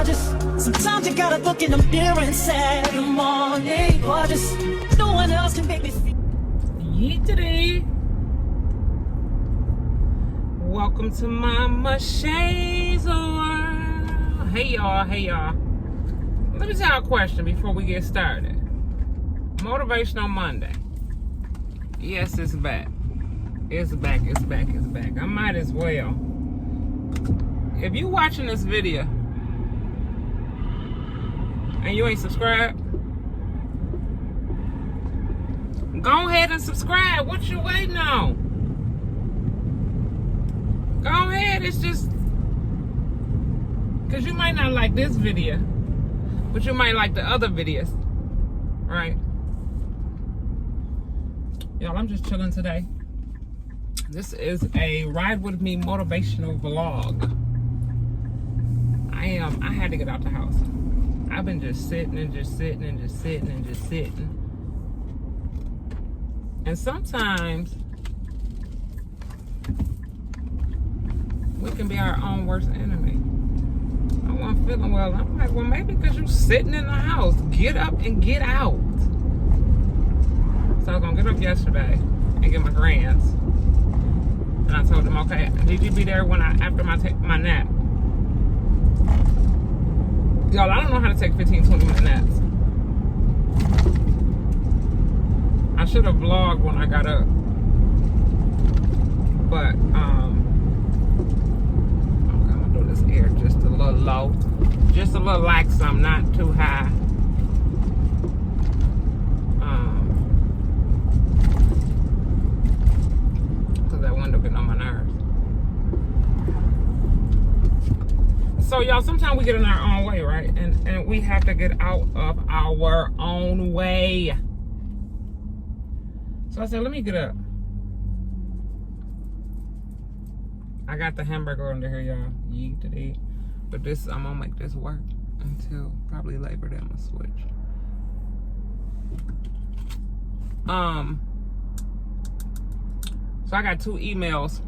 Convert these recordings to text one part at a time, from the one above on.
Or just sometimes you gotta look in the mirror and say good morning. Or just no one else can make me feel. Yeetity. Welcome to Mama Shay's World. Hey y'all. Let me tell you a question before we get started. Motivational Monday. Yes, it's back. It's back. I might as well. If you watching this video and you ain't subscribed, go ahead and subscribe. What you waiting on? Go ahead. It's just because you might not like this video, but you might like the other videos, right? Y'all, I'm just chilling today. This is a ride with me motivational vlog. I had to get out the house. I've been just sitting. And sometimes we can be our own worst enemy. I wasn't feeling well. I'm like, well, maybe because you're sitting in the house. Get up and get out. So I was gonna get up yesterday and get my grands. And I told them, okay, did you be there after my nap? Y'all, I don't know how to take 15, 20-minute naps. I should have vlogged when I got up. But, okay, I'm gonna do this air just a little low. Just a little like some, not too high. Because that window getting on my nerves. So y'all, sometimes we get in our own way, right? And we have to get out of our own way. So I said, let me get up. I got the hamburger under here, y'all. Yeet to eat. But this, I'm gonna make this work until probably Labor Day. I'm gonna switch. So I got 2 emails.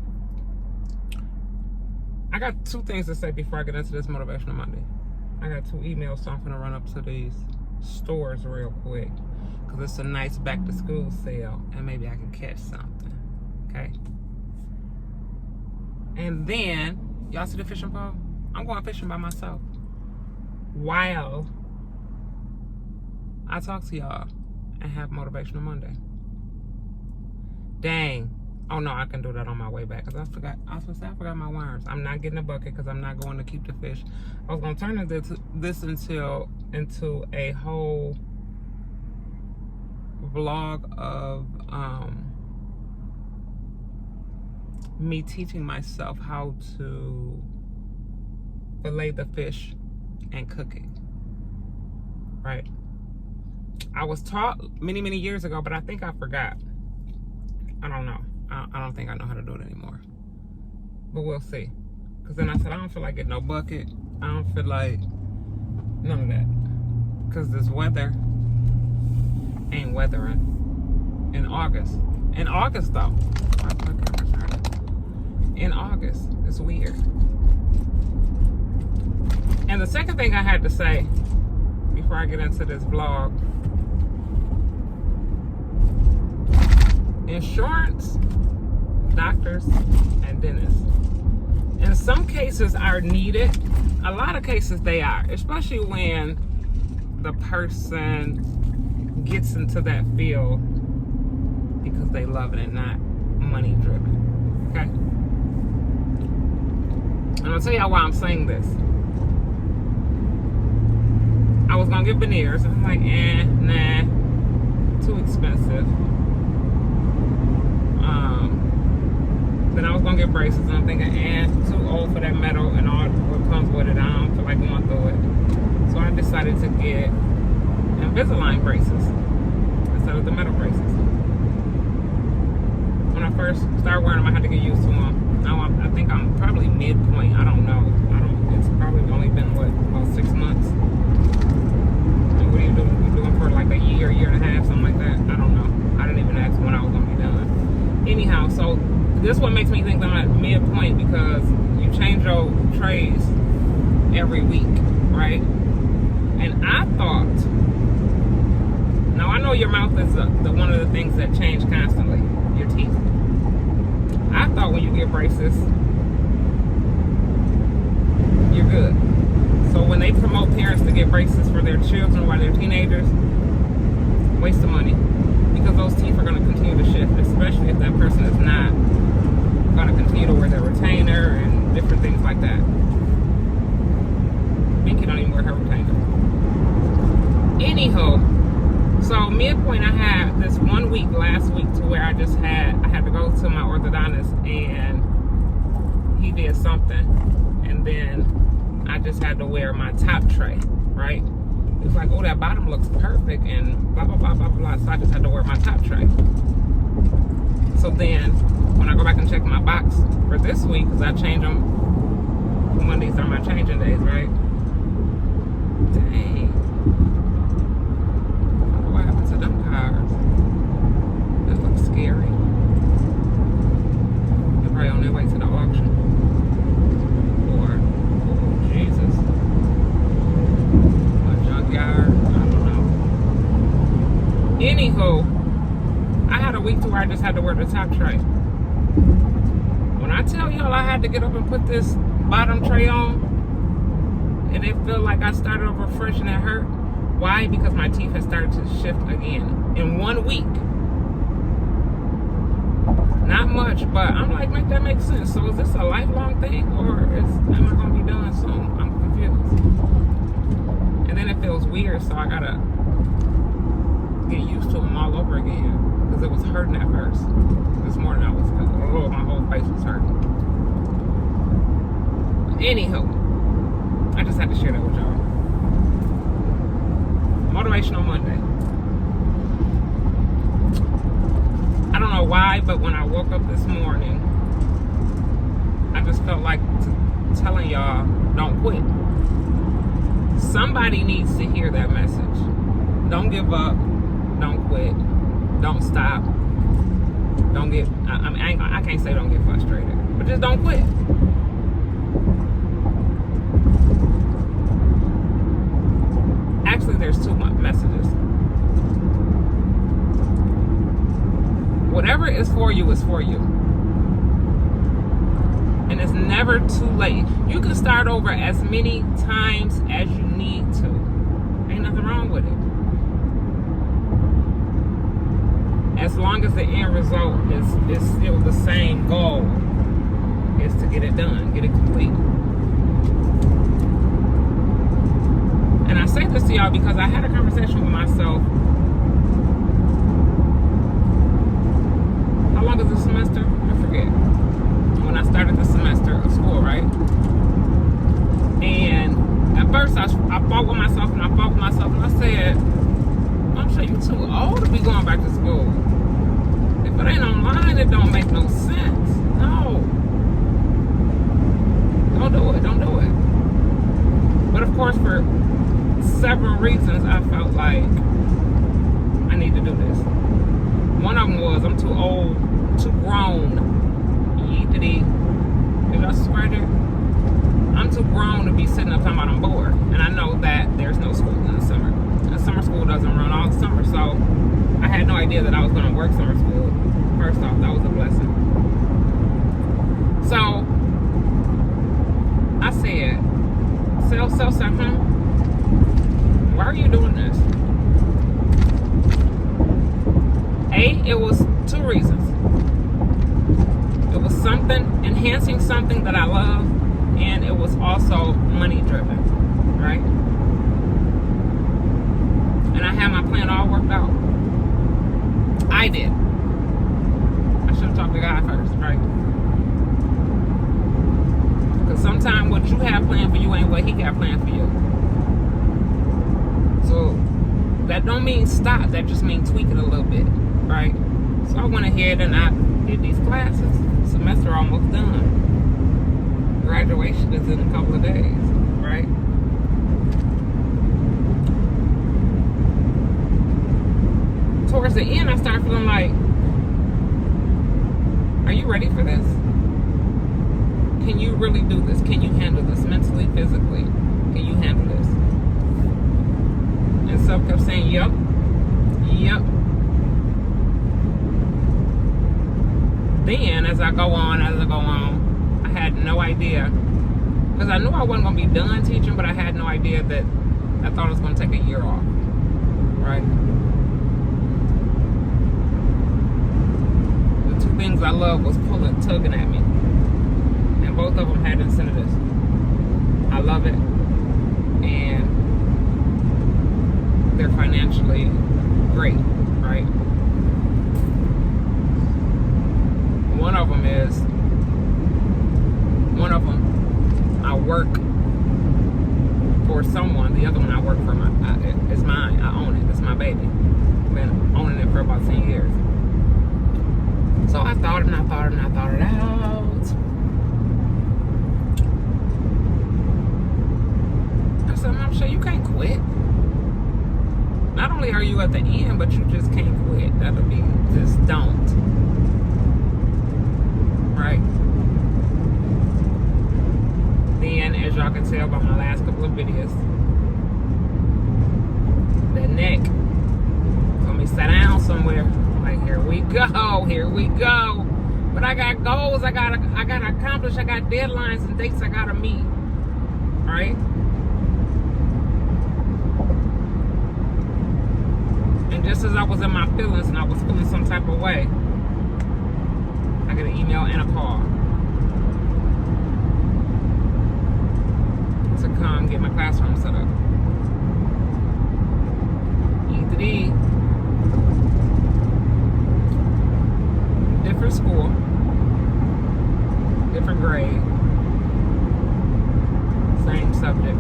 I got 2 things to say before I get into this Motivational Monday. I got 2 emails, so I'm gonna run up to these stores real quick because it's a nice back to school sale and maybe I can catch something. Okay. And then, y'all see the fishing pole? I'm going fishing by myself while I talk to y'all and have Motivational Monday. Dang. Oh no, I can do that on my way back because I forgot my worms. I'm not getting a bucket because I'm not going to keep the fish. I was gonna turn this into a whole vlog of me teaching myself how to fillet the fish and cook it. Right? I was taught many years ago, but I think I forgot. I don't know. I don't think I know how to do it anymore. But we'll see. Because then I said, I don't feel like getting no bucket. I don't feel like none of that. Because this weather ain't weathering in August. In August, though. In August. It's weird. And the second thing I had to say before I get into this vlog, insurance, doctors, and dentists. In some cases are needed. A lot of cases they are, especially when the person gets into that field because they love it and not money driven. Okay? And I'll tell y'all why I'm saying this. I was gonna get veneers. I'm like, nah, too expensive. Then I was gonna get braces, and I'm thinking, too old for that metal and all what comes with it. I don't feel like going through it. So I decided to get Invisalign braces instead of the metal braces. When I first started wearing them, I had to get used to them. Now I think I'm probably midpoint. I don't know. It's probably only been about 6 months. And what do you do? You do them for like a year and a half, something like that. I don't know. I didn't even ask when I was gonna be done. Anyhow, so this one makes me think that I'm at midpoint because you change your trays every week. right? And I thought, now I know your mouth is the one of the things that change constantly, your teeth. I thought when you get braces, you're good. So when they promote parents to get braces for their children while they're teenagers, waste of money. Because those teeth are going to continue to shift, especially if that person is not going to continue to wear their retainer and different things like that. Binky don't even wear her retainer. Anyhow, so midpoint, I had this 1 week last week to where I had to go to my orthodontist and he did something, and then I just had to wear my top tray, right? It was like, oh, that bottom looks perfect and blah blah blah blah blah. So I just had to wear my top tray. So then when I go back and check my box for this week, because I change them, Mondays are my changing days, right? Dang. What happened to them cars? That looks scary. They're probably on their way to the auction. Or, oh, Jesus. A junkyard. I don't know. Anywho, I had a week to where I just had to wear the top tray. When I tell y'all I had to get up and put this bottom tray on, and it felt like I started over fresh and it hurt. Why? Because my teeth had started to shift again in 1 week. Not much, but I'm like, make that make sense. So is this a lifelong thing, or am I gonna be done soon? I'm confused. And then it feels weird, so I gotta get used to them all over again, because it was hurting at first. This morning I was like, oh, my whole face was hurting. Anywho, I just had to share that with y'all. Motivational Monday. I don't know why, but when I woke up this morning, I just felt like telling y'all, don't quit. Somebody needs to hear that message. Don't give up. Don't quit. Don't stop. Don't get, I can't say don't get frustrated, but just don't quit. Actually, there's two messages. Whatever is for you is for you. And it's never too late. You can start over as many times as you need to. Ain't nothing wrong with it. As long as the end result is still the same goal, is to get it done, get it complete. And I say this to y'all because I had a conversation with myself. How long is the semester? I forget. When I started the semester of school, right? And at first I fought with myself and I said, I'm sure you're too old to be going back to school. If it ain't online, it don't make no sense. No. Don't do it. But of course, for several reasons, I felt like I need to do this. One of them was I'm too old, too grown. Did I swear there? I'm too grown to be sitting up talking about I'm bored. And I know that there's no school in the summer. And summer school doesn't run all summer, so I had no idea that I was going to work summer school. First off, that was a blessing. So I said, why are you doing this? It was two reasons. It was enhancing something that I love, and it was also money driven, right? And I had my plan all worked out. I did. I should have talked to God first, right? Because sometimes what you have planned for you ain't what He got planned for you. So that don't mean stop. That just means tweak it a little bit, right? So I went ahead and I did these classes. Semester almost done. Graduation is in a couple of days, right? Towards the end, I started feeling like, are you ready for this? Can you really do this? Can you handle this mentally, physically? Can you handle this? idea, because I knew I wasn't going to be done teaching, but I had no idea that I thought I was going to take a year off, right? The two things I love was tugging at me, and both of them had incentives. I love it, and they're financially great, right? One of them I work for someone. The other one I work for it's mine. I own it. It's my baby. I've been owning it for about 10 years. So I thought it out. I said, Mom, sure you can't quit. Not only are you at the end, but you just can't quit. That'll be, just don't. Right? Then, as y'all can tell by my last couple of videos, the neck told me sit down somewhere. Like, here we go. But I got goals I gotta accomplish. I got deadlines and dates I gotta meet. Right? And just as I was in my feelings and I was feeling some type of way, I get an email and a call to come get my classroom set up. E3D, different school, different grade, same subject.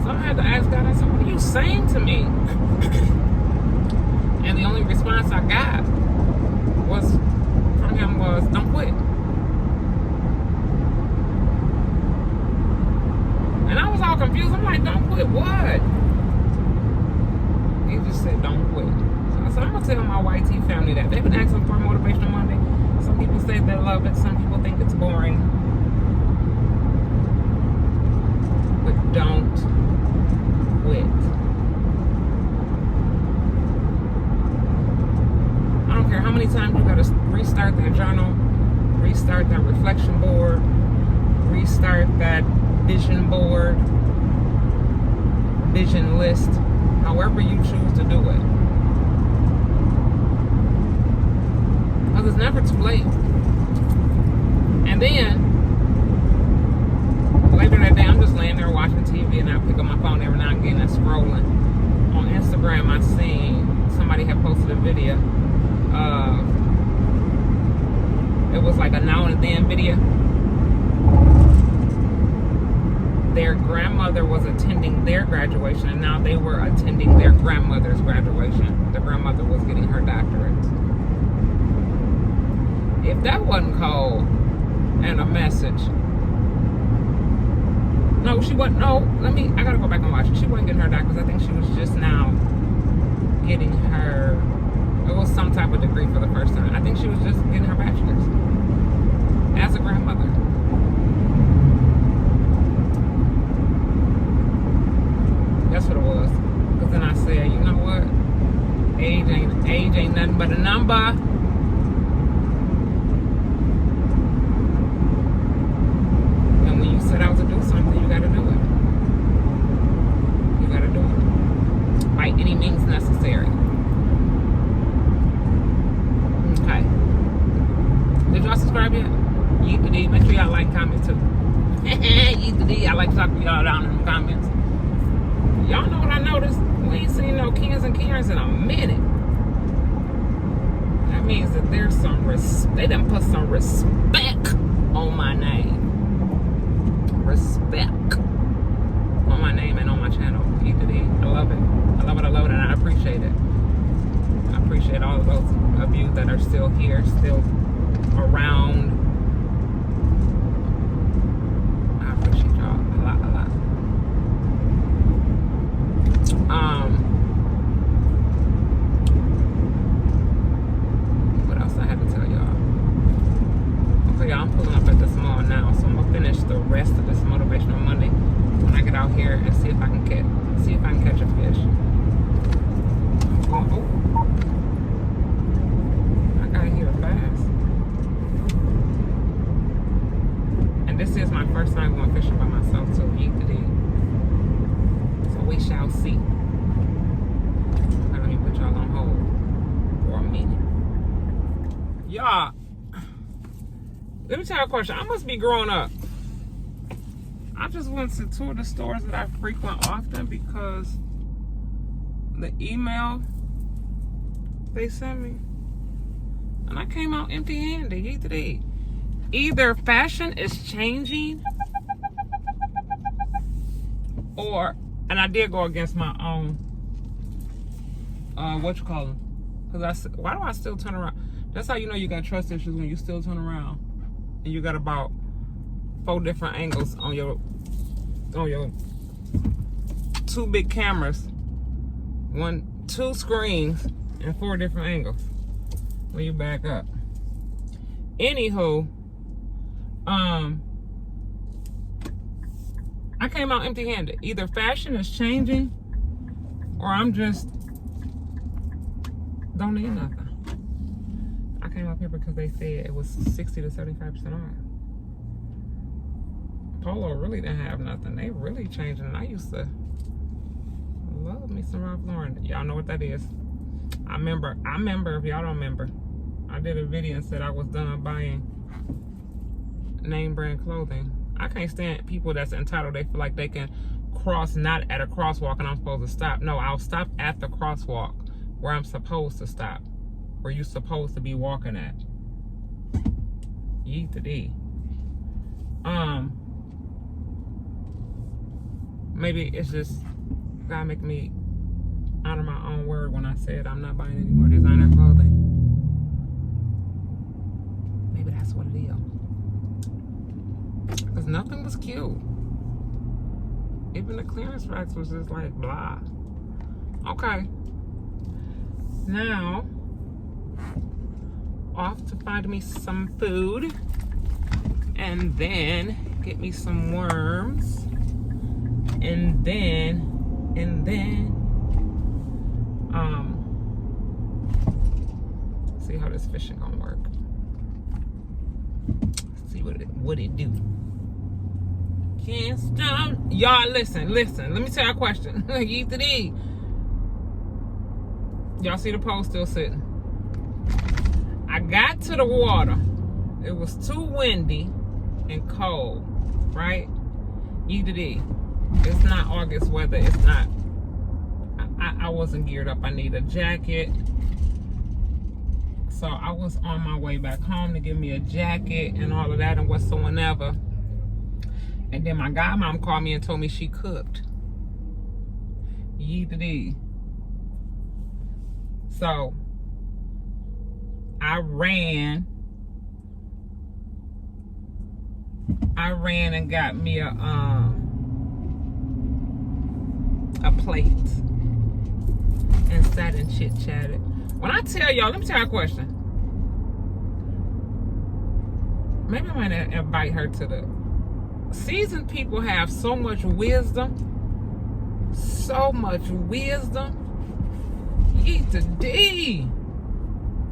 So I had to ask God, I said, what are you saying to me? And the only response I got from him was, don't quit. And I was all confused. I'm like, don't quit what? He just said, don't quit. So I said, I'm going to tell my YT family that. They've been asking for Motivational Monday. Some people say they love it. Some people think it's boring. But don't quit. I don't care how many times you got to restart that journal, restart that reflection board, restart that vision board, vision list, however you choose to do it. Because it's never too late. And then, later that day, I'm just laying there watching TV, and I pick up my phone every now and again and scrolling. On Instagram, I seen somebody had posted a video. It was like a now and then video. Their grandmother was attending their graduation, and now they were attending their grandmother's graduation. The grandmother was getting her doctorate. If that wasn't cold and a message. No, she wasn't. No, I gotta go back and watch it. She wasn't getting her doctorate. I think she was just now getting her, it was some type of degree for the first time. I think she was just getting her bachelor's as a grandmother. That's what it was. Because then I said, you know what? Age ain't nothing but a number. And when you set out to do something, you gotta do it. You gotta do it. By any means necessary. Okay. Did y'all subscribe yet? E3D, make sure y'all like, comment too. E3D, I like to talk to y'all down in the comments. Y'all know what I noticed? We ain't seen no Kens and Karens in a minute. That means that there's some they done put some respect on my name. Respect on my name and on my channel. E3D. I love it. I love it, and I appreciate it. I appreciate all of those of you that are still here, still around. I appreciate y'all a lot. What else I had to tell y'all? Okay, y'all, I'm pulling up at this mall now, so I'm gonna finish the rest of this Motivational Monday when I get out here and see if I can catch a fish. I gotta hear it fast. This is my first time going fishing by myself, so so we shall see. Let me put y'all on hold for a minute. Y'all, let me tell you a question. I must be growing up. I just went to two of the stores that I frequent often because the email they sent me, and I came out empty-handed. Either fashion is changing, and I did go against my own, why do I still turn around? That's how you know you got trust issues, when you still turn around and you got about 4 different angles on your 2 big cameras, 2 screens, and 4 different angles when you back up. Anywho, I came out empty-handed. Either fashion is changing, or I'm just don't need nothing. I came up here because they said it was 60 to 75% off. Polo really didn't have nothing. They really changing. I used to love me some Ralph Lauren. Y'all know what that is. I remember if y'all don't remember, I did a video and said I was done buying name brand clothing. I can't stand people that's entitled. They feel like they can cross not at a crosswalk and I'm supposed to stop. No, I'll stop at the crosswalk where I'm supposed to stop, where you're supposed to be walking at. Yeet the D. Maybe it's just God make me honor my own word when I said I'm not buying any more designer clothing. Maybe that's what it is. Because nothing was cute. Even the clearance racks was just like blah. Okay. Now, off to find me some food. And then get me some worms. And then, see how this fishing gonna work. See what it do. Can't stop. Y'all listen. Let me tell you a question. Yeet the D. Y'all see the pole still sitting. I got to the water. It was too windy and cold, right? Yeet the D. It's not August weather. It's not. I wasn't geared up. I need a jacket. So I was on my way back home to give me a jacket and all of that and whatsoever. And then my godmom called me and told me she cooked. Yeet the D. So I ran and got me a plate and sat and chit-chatted. When I tell y'all, let me tell you a question. Maybe I might invite her to the seasoned people. Have so much wisdom. Eat the D.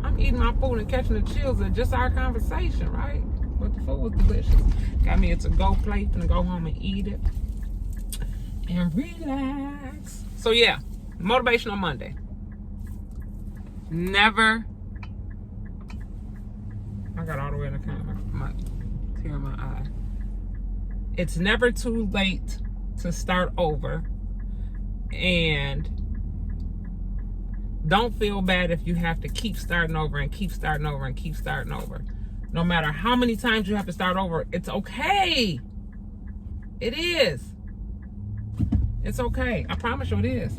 I'm eating my food and catching the chills at just our conversation, right? But the food was delicious. Got me a to-go plate and go home and eat it and relax. So yeah, Motivational Monday. Never. I got all the way in the camera. My tear in my eye. It's never too late to start over, and don't feel bad if you have to keep starting over and keep starting over and keep starting over. No matter how many times you have to start over, it's okay. It is. It's okay. I promise you it is.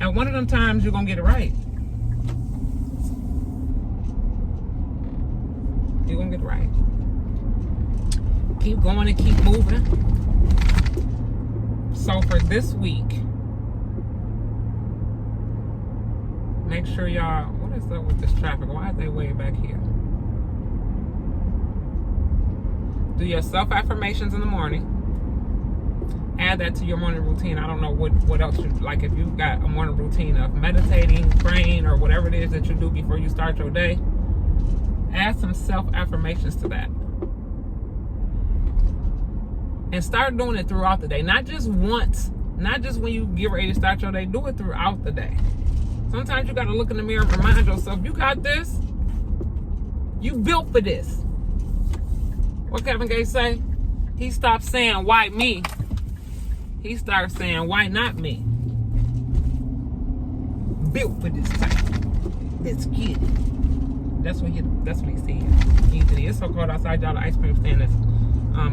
And one of them times you're going to get it right. You're going to get it right. Keep going and keep moving. So for this week, make sure y'all, what is up with this traffic? Why are they way back here? Do your self-affirmations in the morning. Add that to your morning routine. I don't know what else you like. If you've got a morning routine of meditating, praying, or whatever it is that you do before you start your day, add some self-affirmations to that. And start doing it throughout the day. Not just once. Not just when you get ready to start your day. Do it throughout the day. Sometimes you got to look in the mirror and remind yourself, you got this. You built for this. What Kevin Gates say? He stopped saying, why me? He started saying, why not me? Built for this time. Let's get it. That's what he said. It's so cold outside, y'all. The ice cream stand is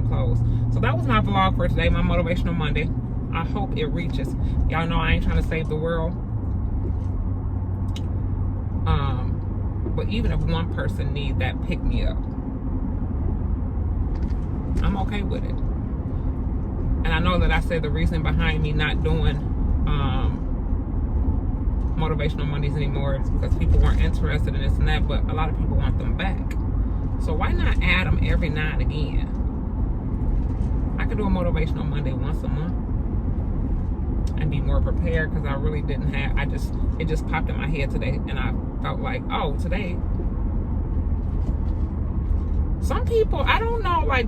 closed. So that was my vlog for today, my Motivational Monday. I hope it reaches. Y'all know I ain't trying to save the world. But even if one person needs that pick me up, I'm okay with it. And I know that I said the reason behind me not doing Motivational Mondays anymore is because people weren't interested in this and that, but a lot of people want them back. So why not add them every now and again? I could do a Motivational Monday once a month and be more prepared, because I really didn't have, it just popped in my head today, and I felt like, oh, today, some people, I don't know, like,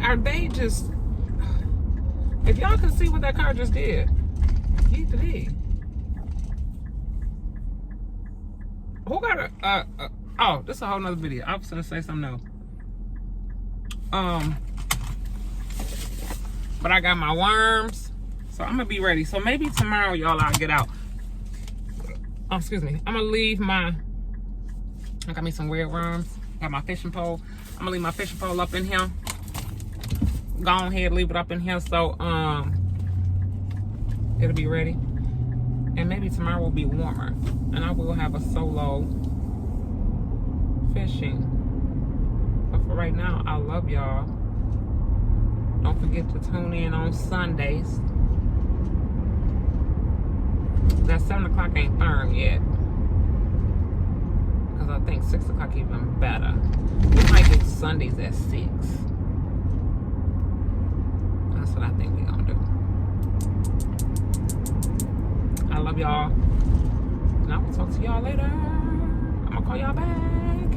are they just, if y'all can see what that car just did, get to me. Who got oh, this is a whole nother video. I was gonna say something else. But I got my worms, so I'm gonna be ready. So maybe tomorrow, y'all, I'll get out. Oh, excuse me. I'm gonna leave I got me some weird worms. Got my fishing pole. I'm gonna leave my fishing pole up in here. Go ahead, leave it up in here, so it'll be ready. And maybe tomorrow will be warmer, and I will have a solo fishing. But for right now, I love y'all. Don't forget to tune in on Sundays. That 7 o'clock ain't firm yet, because I think 6 o'clock even better. We might do Sundays at 6. That's what I think we're gonna do. I love y'all, and I will talk to y'all later. I'm gonna call y'all back.